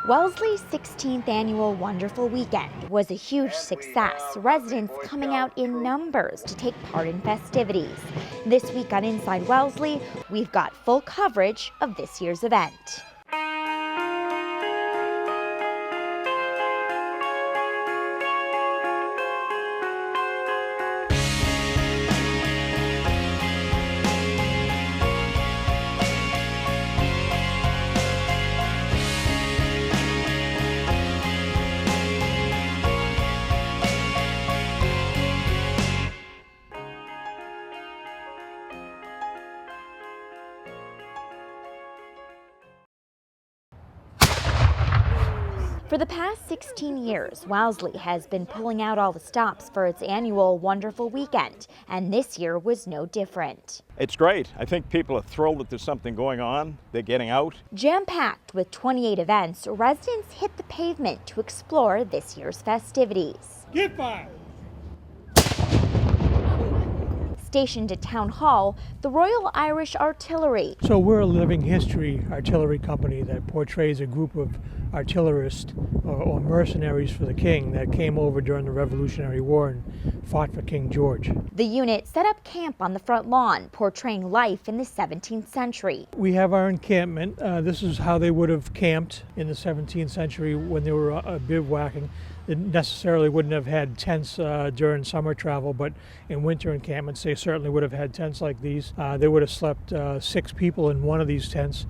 Wellesley's 16th annual Wonderful Weekend was a huge success, residents coming out in numbers to take part in festivities. This week on Inside Wellesley, we've got full coverage of this year's event. For the past 16 years, Wellesley has been pulling out all the stops for its annual Wonderful Weekend, and this year was no different. It's great. I think people are thrilled that there's something going on. They're getting out. Jam-packed with 28 events, residents hit the pavement to explore this year's festivities. Get by! Stationed at Town Hall, the Royal Irish Artillery. So we're a living history artillery company that portrays a group of artillerists or mercenaries for the king that came over during the Revolutionary War and fought for King George. The unit set up camp on the front lawn, portraying life in the 17th century. We have our encampment. This is how they would have camped in the 17th century when they were bivouacking. They necessarily wouldn't have had tents during summer travel, but in winter encampments they certainly would have had tents like these. They would have slept 6 people in one of these tents,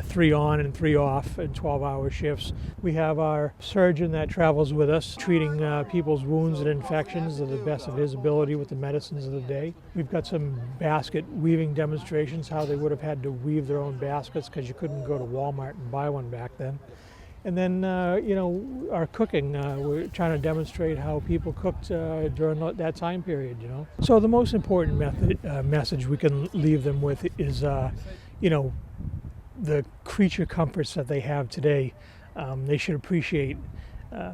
3 on and 3 off in 12-hour shifts. We have our surgeon that travels with us, treating people's wounds and infections to the best of his ability with the medicines of the day. We've got some basket weaving demonstrations, how they would have had to weave their own baskets because you couldn't go to Walmart and buy one back then. And then, our cooking, we're trying to demonstrate how people cooked during that time period, So the most important message we can leave them with is, the creature comforts that they have today, they should appreciate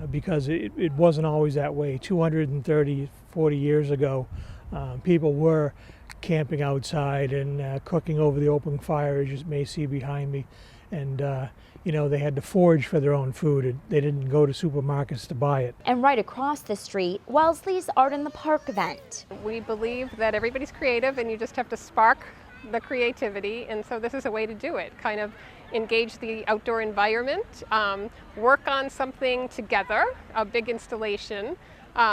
because it wasn't always that way. 230, 40 years ago, people were camping outside and cooking over the open fire, as you may see behind me. And, they had to forage for their own food. They didn't go to supermarkets to buy it. And right across the street, Wellesley's Art in the Park event. We believe that everybody's creative and you just have to spark the creativity, and so this is a way to do it. Kind of engage the outdoor environment, work on something together. A big installation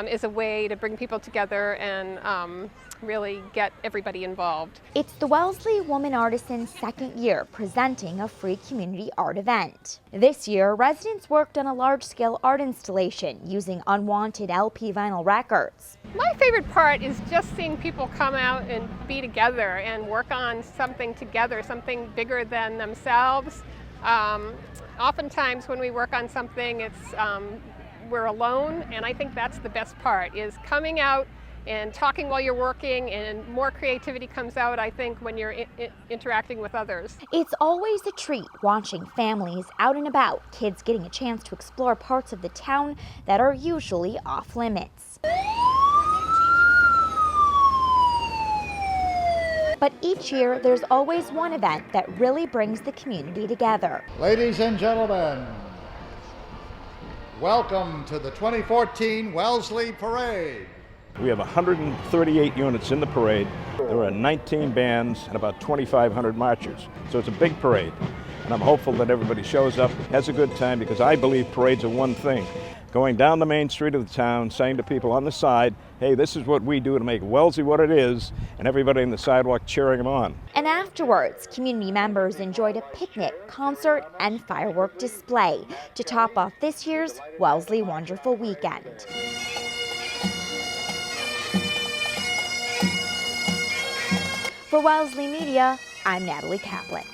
is a way to bring people together and really get everybody involved. It's the Wellesley Woman Artisan's second year presenting a free community art event. This year, residents worked on a large-scale art installation using unwanted LP vinyl records. My favorite part is just seeing people come out and be together and work on something together, something bigger than themselves. Oftentimes when we work on something, we're alone, and I think that's the best part, is coming out and talking while you're working, and more creativity comes out, I think, when you're interacting with others. It's always a treat watching families out and about, kids getting a chance to explore parts of the town that are usually off limits. But each year, there's always one event that really brings the community together. Ladies and gentlemen, welcome to the 2014 Wellesley Parade. We have 138 units in the parade. There are 19 bands and about 2,500 marchers. So it's a big parade. And I'm hopeful that everybody shows up, has a good time, because I believe parades are one thing. Going down the main street of the town, saying to people on the side, hey, this is what we do to make Wellesley what it is, and everybody on the sidewalk cheering them on. And afterwards, community members enjoyed a picnic, concert, and firework display to top off this year's Wellesley Wonderful Weekend. For Wellesley Media, I'm Natalie Kaplan.